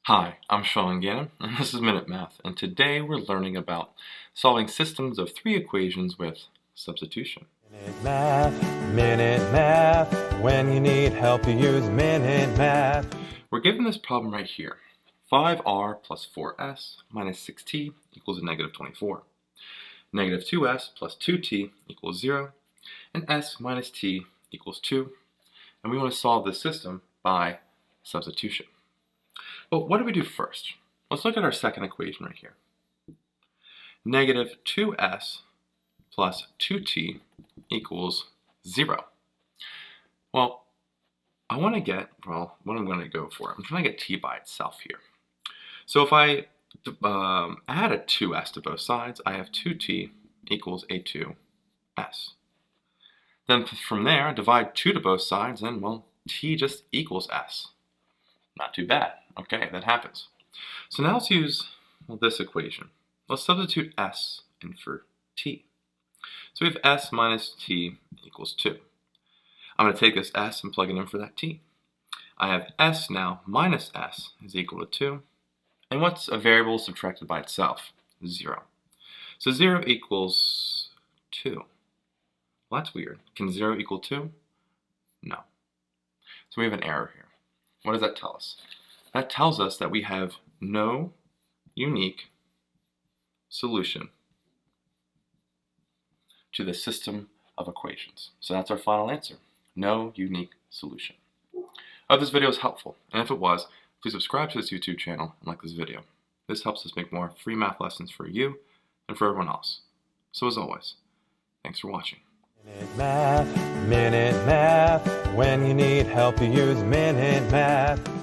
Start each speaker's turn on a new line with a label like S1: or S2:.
S1: Hi, I'm Sean Gannon, and this is Minute Math, and today we're learning about solving systems of three equations with substitution.
S2: Minute Math, when you need help you use Minute Math.
S1: We're given this problem right here. 5r plus 4s minus 6t equals a negative 24. Negative 2s plus 2t equals 0, and s minus t equals 2. And we want to solve this system by substitution. But what do we do first? Let's look at our second equation right here. Negative 2s plus 2t equals 0. Well, what I'm going to go for, I'm trying to get t by itself here. So if I add a 2s to both sides, I have 2t equals a 2s. Then from there, I divide 2 to both sides, and well, t just equals s. Not too bad. Okay, that happens. So now let's use this equation. Let's substitute s in for t. So we have s minus t equals 2. I'm going to take this s and plug it in for that t. I have s now minus s is equal to 2. And what's a variable subtracted by itself? 0. So 0 equals 2. Well, that's weird. Can 0 equal 2? No. So we have an error here. What does that tell us? That tells us that we have no unique solution to the system of equations. So that's our final answer. No unique solution. I hope this video was helpful, and if it was, please subscribe to this YouTube channel and like this video. This helps us make more free math lessons for you and for everyone else. So as always, thanks for watching.
S2: Minute Math, when you need help you use Minute Math.